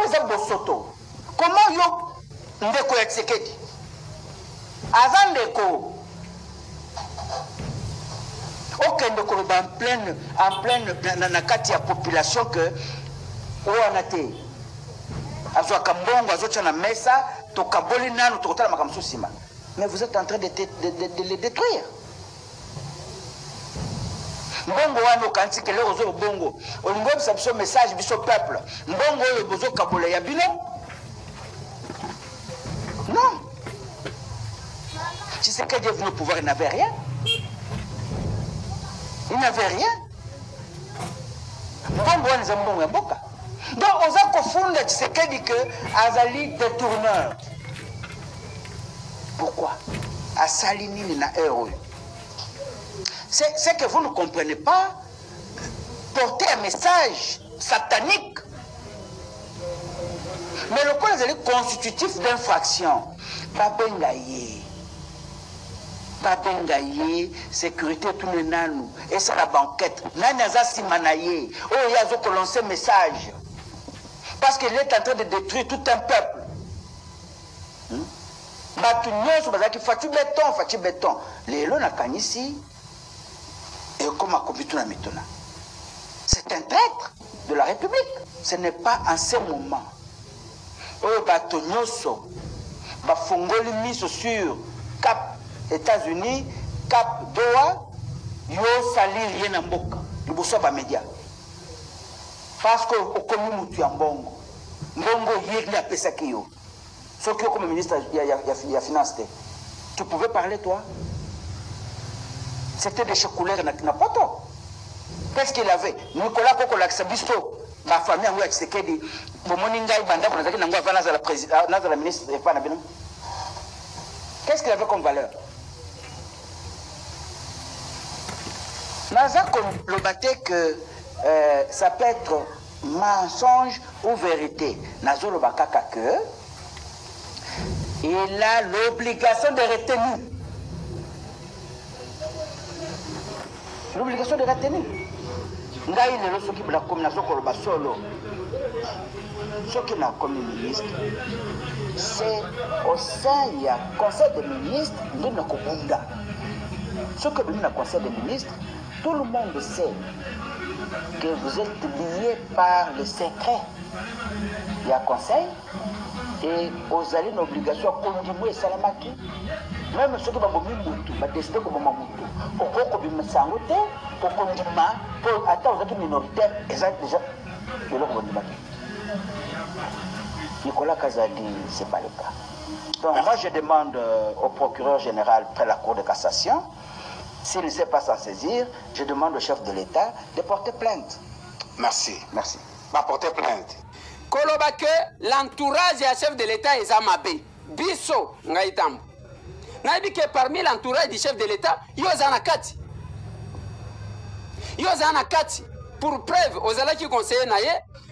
eza bosoto. Comment yo ndeko ya Tshisekedi aza ndeko okende koloba en pleine na kati ya population que wana te azwaka mbongo azotia na mesa tokaboli nanu tokotala makambo sima. Mais vous êtes en train de les détruire. Mbongo wana okanisi ke lelo ozo bongo olingo bisa biso message biso peuple mbongo oyo bozo kabola ya bino. Non. Tshisekedi est venu au pouvoir, il n'avait rien. Il n'avait rien. Mbongo wana mbongo ya mboka. Donc oza kofunda Tshisekedi que azali détourneur. Pourquoi? Asali nini na héros. C'est que vous ne comprenez pas porter un message satanique. Mais le code est constitutif d'infraction. Babengaye, sécurité tout le nanou. Et c'est la banquette. Nanaza simanaye. Oh, il y a un lancé message. Parce qu'il est en train de détruire tout un peuple. Fati béton. Les lois n'a pas ici. Et comme a commis tout la mitona. C'est un traître de la République. Ce n'est pas en ce moment. Oh, batonyoso. Bafongoli miso sur Cap États-Unis, Cap Doha, yo sali rien en boka. Liboso ba média. Parce que au commis mutu ya mbongo. Mbongo yéli a pesa kiyo. Ce qui est comme ministre il y a finance. Tu pouvais parler toi? C'était des chocolats na poto. Qu'est-ce qu'il avait? Nicolas Koko Laksabisto, ma famille a Tshisekedi, Momoninga Banda pour la ministre et pas la Bénin. Qu'est-ce qu'il avait comme valeur? Naza le battait que ça peut être mensonge ou vérité. Nazo le bakaka que il a l'obligation de retenir. L'obligation de retenir. Ngai lelo soki bla combinaison ko ba solo. Soki na comme ministre. C'est au sein du conseil des ministres de na kobunda. Ce que nous na conseil des ministres, tout le monde sait que vous êtes liés par le secret. Il y a conseil et vous avez une obligation à continuer salamaki. Même ceux qui vont décider que vous pour continuer, pour attendre aux minoritaires, déjà de leur Nicolas Kazadi, ce n'est pas le cas. Donc moi je demande au procureur général près la Cour de cassation, s'il ne sait pas s'en saisir, je demande au chef de l'État de porter plainte. Merci. Merci. Va porter plainte. Koloba que l'entourage du chef de l'État est Zamabé. Bisso, Ngaïtam. Nabi que parmi l'entourage du chef de l'État, Yozanakati. Yozanakati. Pour preuve, aux alaki conseillers naye,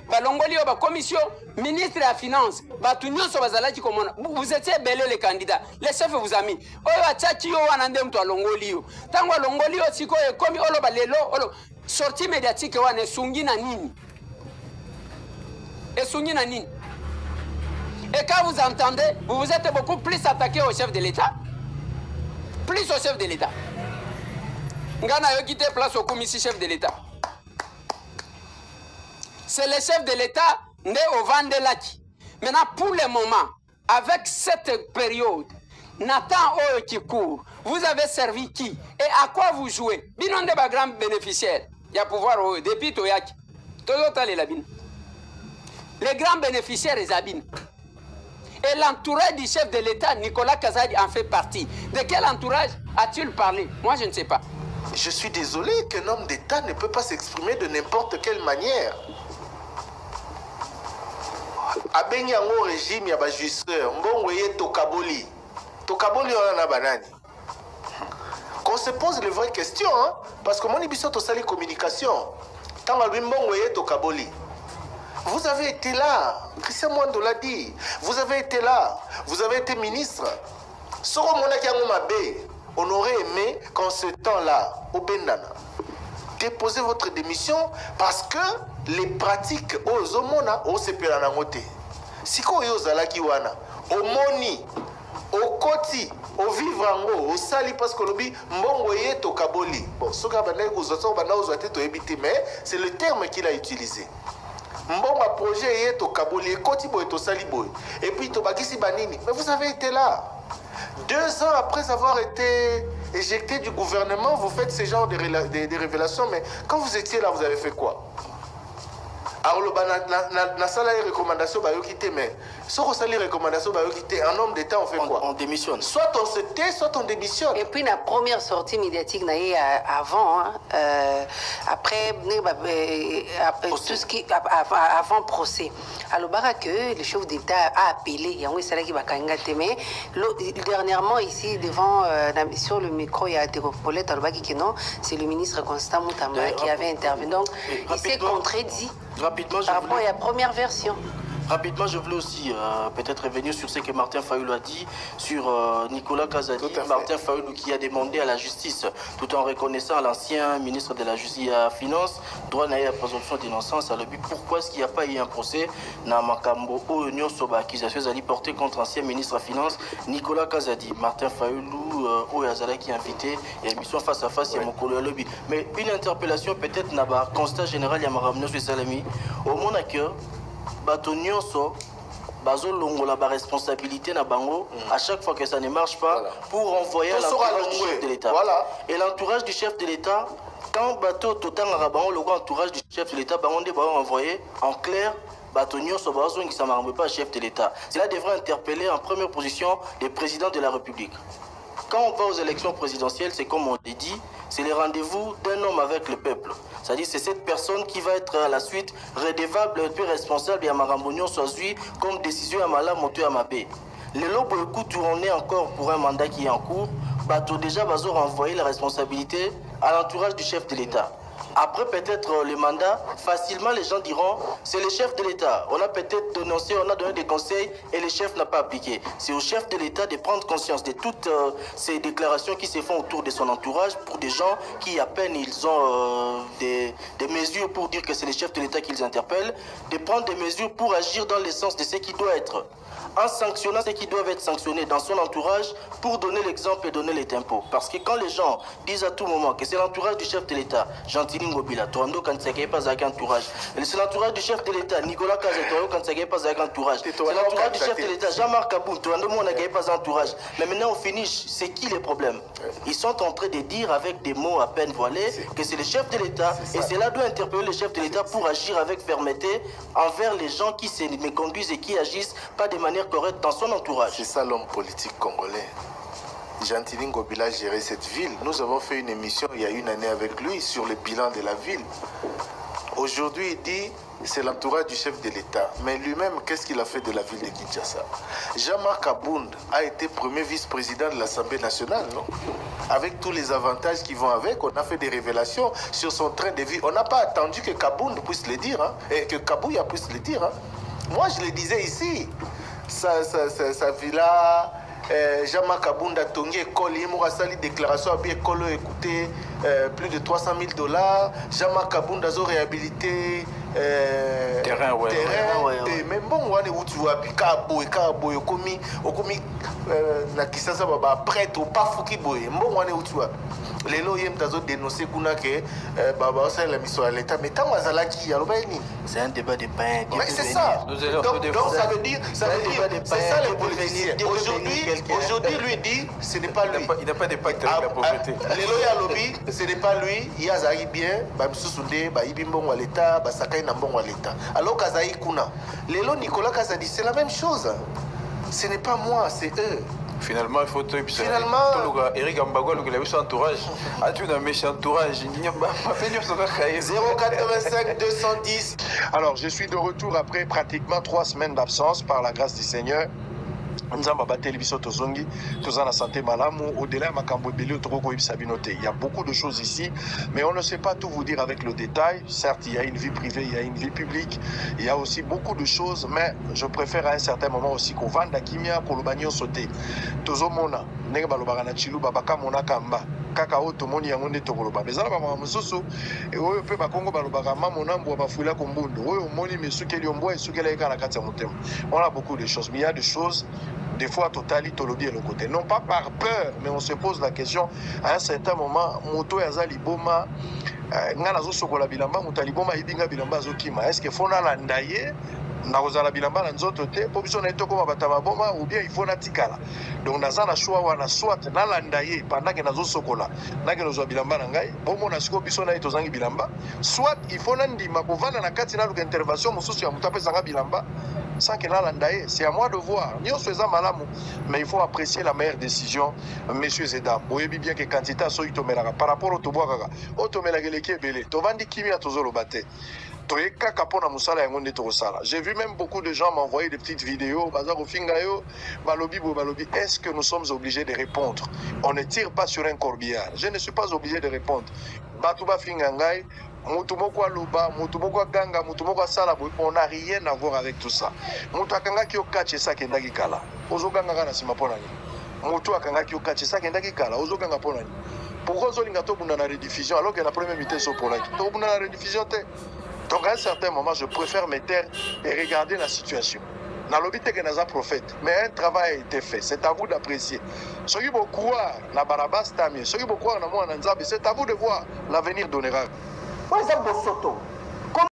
balongoli ba commission, ministre de la finance, batunyo so bazalaki komona. Vous étiez belé les candidats. Les chefs vous a mis. Oyo achaki yo wanande mtu alongoli yo. Tango alongoli yo siko e komi olo balelo olo sortie médiatique wane sungi na nini. Et sungi na nini. Et quand vous entendez, vous vous êtes beaucoup plus attaqué au chef de l'État. Plus au chef de l'État. Ngana yo quitté place au commissaire chef de l'État. C'est le chef de l'État né au Vandelaki. Maintenant, pour le moment, avec cette période, Nathan Oyo qui court, vous avez servi qui? Et à quoi vous jouez? Binon de ba grand bénéficiaire. Il y a pouvoir depuis Toyaki. Les grands bénéficiaires, les abîmes. Et l'entourage du chef de l'État, Nicolas Kazadi, en fait partie. De quel entourage a-t-il parlé? Moi, je ne sais pas. Je suis désolé qu'un homme d'État ne peut pas s'exprimer de n'importe quelle manière. Abengi yango régime ya ba justeur, mbongo ye tokaboli. Tokaboli on a banani. Qu'on se pose les vraies questions, hein? Parce que mon ibiso to sali communication. Tant que mbongo ye tokaboli. Vous avez été là, Christian Mwando l'a dit. Vous avez été là, vous avez été ministre. Soro monaki yango mabe, on aurait aimé qu'en ce temps-là, au Bendana, déposez votre démission parce que les pratiques aux homona au CPLA. sikoyo ozalaki wana omoni okoti ovivre yango osali parce que lobi mbongo ye tokaboli bon soki abandaki kozwa soko banda ozwa te toyebi te mais c'est le terme qu'il a utilisé mbongo a projet ye tokaboli ekoti boye tosali boye et puis tobakisi banini mais vous avez été là 2 ans après avoir été éjecté du gouvernement vous faites ce genre de révélations mais quand vous étiez là vous avez fait quoi? Alors na sala recommandation ba yo quitter mais si on sali recommandation ba yo quitter un homme d'état on fait quoi? On démissionne. Soit on se tait, soit on démissionne. Et puis la première sortie médiatique avant après tout ce qui avant procès. Alors que le chef d'état a appelé il y a un salaire qui va kanga mais dernièrement ici devant sur le micro il y a des Paulette Alobaki que non, c'est le ministre Constant Moutamba qui avait intervenu. Donc il s'est contredit. Rapidement, par rapport à la première version. Rapidement, je voulais aussi peut-être revenir sur ce que Martin Fayoulou a dit sur Nicolas Kazadi. Martin Fayoulou qui a demandé à la justice, tout en reconnaissant à l'ancien ministre de la Justice et à la Finance, droit à la présomption d'innocence, à l'objet pourquoi est-ce qu'il n'y a pas eu un procès dans Makambo Oyo Soba, accusation allait porter contre l'ancien ministre de la Finance, Nicolas Kazadi. Martin Fayoulou, Oyazala qui est invité, et émission face à face, il y a Mokolo Lobby. Mais une interpellation peut-être n'a pas constat général, il y a Maramno Salami, au monde à cœur. Bato nyonso bazo longola ba responsabilité na bango à chaque fois que ça ne marche pas pour envoyer l'entourage du chef de l'État. Voilà. Et l'entourage du chef de l'État quand bato totan rabango le entourage du chef de l'État bango va envoyer en clair bato nyonso bazo ngi ça marche pas chef de l'État. Cela devrait interpeller en première position le président de la République. Quand on va aux élections présidentielles, c'est comme on l'a dit, c'est le rendez-vous d'un homme avec le peuple. C'est-à-dire c'est cette personne qui va être à la suite redevable et puis responsable et à Marambognon soit suivi comme décision à Mala Moto à Mabé. Les lobes écoute tourner encore pour un mandat qui est en cours, bateau déjà va renvoyer la responsabilité à l'entourage du chef de l'État. Après peut-être le mandat, facilement les gens diront c'est le chef de l'État. On a peut-être dénoncé, on a donné des conseils et le chef n'a pas appliqué. C'est au chef de l'État de prendre conscience de toutes ces déclarations qui se font autour de son entourage pour des gens qui à peine ils ont des mesures pour dire que c'est le chef de l'État qu'ils interpellent, de prendre des mesures pour agir dans le sens de ce qui doit être. En sanctionnant ceux qui doivent être sanctionnés dans son entourage pour donner l'exemple et donner les tempos. Parce que quand les gens disent à tout moment que c'est l'entourage du chef de l'État, Gentili Ngobila, Toando Kansake pas avec entourage. C'est l'entourage du chef de l'État, Nicolas Kazato Kansake pas avec entourage. C'est l'entourage du chef de l'État, Jean-Marc Kaboun, Toando Monagay pas entourage. Mais maintenant au finish, c'est qui les problèmes? Ils sont en train de dire avec des mots à peine voilés que c'est le chef de l'État et cela doit interpeller le chef de l'État pour agir avec fermeté envers les gens qui se méconduisent et qui agissent pas de manière correcte dans son entourage. C'est ça l'homme politique congolais. Gentili Ngobila gérait cette ville. Nous avons fait une émission il y a une année avec lui sur le bilan de la ville. Aujourd'hui, il dit c'est l'entourage du chef de l'État. Mais lui-même, qu'est-ce qu'il a fait de la ville de Kinshasa? Jean-Marc Abound a été premier vice-président de l'Assemblée nationale, non? Avec tous les avantages qui vont avec, on a fait des révélations sur son train de vie. On n'a pas attendu que Kabound puisse le dire, hein, et que Kabouya puisse le dire. Hein. Moi, je le disais ici, sa villa, Jean-Marc Abound a tongué école, il m'a sali déclaration à bien école, écoutez, plus de $300 000. Jean-Marc Abound a réhabilité terrain, ouais. Et même bon, on est où tu vois, puis Kabo, Okomi, na Kisasa Baba, prêtre ou pas Fouki Boy, bon, on est où tu vois. Les loyers ont dénoncé que Baba c'est la mission à l'État, mais tant Mazalaki, c'est un débat de pain. Mais c'est ça. Donc ça veut dire, c'est ça les politiciens. Aujourd'hui, lui dit, ce n'est pas lui. Il n'a pas d'impact avec la pauvreté. Les loyers à lobby, ce n'est pas lui. Il y a Zahir bien, Bamsousoundé, Baïbimbon à l'État, Basakai Nambon à l'État. Alors Kazaï Kuna, les lois Nicolas Kazadi, c'est la même chose. Ce n'est pas moi, c'est eux. Finalement, il faut que Eric Ambagua, il a eu son entourage. Ah, tu as un méchant entourage. 085 210. Alors, je suis de retour après pratiquement 3 semaines d'absence par la grâce du Seigneur. Il y a beaucoup de choses ici, mais on ne sait pas tout vous dire avec le détail. Certes, il y a une vie privée, il y a une vie publique, il y a aussi beaucoup de choses, mais je préfère à un certain moment aussi qu'on vende à Kimia, qu'on le sauté. Tozomona, Nebalobana Chilou, Babaka Mona Kamba. kaka o tomoni yango nde tokoloba bezala ba mosusu e oyo pe ba Kongo balobaka mamonambo ba fuila kombundu oyo moni mesukeli ombo esukela ekala kati ya motema. On a beaucoup de choses, mais il y a des choses des fois totali tolobi et le côté non pas par peur mais on se pose la question à un certain moment moto yazali boma ngana zo sokola bilamba mutali boma ibinga bilamba zokima est-ce que fona la ndaye na kozala bilamba na nzoto te po biso na etoko mabatama boma ou bien il faut na tikala donc naza na choix wana soit na la ndaye pendant que nazo sokola na ke nozo bilamba na ngai bomo na siko biso na etozangi bilamba soit il faut na ndima kovana na kati na luka intervention mosusu ya mutape zanga bilamba sans que la ndaye c'est à moi de voir nyo soza malamu mais il faut apprécier la meilleure décision messieurs et dames boyebi bien que quantité so itomelaka par rapport au toboaka otomelaka leki ebele tovandi kimia tozolo bate. J'ai vu même beaucoup de gens m'envoyer des petites vidéos. Est-ce que nous sommes obligés de répondre? On ne tire pas sur un corbillard. Je ne suis pas obligé de répondre. On n'a rien à voir avec tout ça. Pourquoi on a la rediffusion alors que la première mi-temps sont pour la rediffusion? Donc à un certain moment, je préfère me taire et regarder la situation. Dans l'obité que nous avons prophète, mais un travail a été fait. C'est à vous d'apprécier. Ceux qui vont croire dans Barabas, ceux qui vont croire dans moi, c'est à vous de voir l'avenir donnera. Par exemple, Bosoto.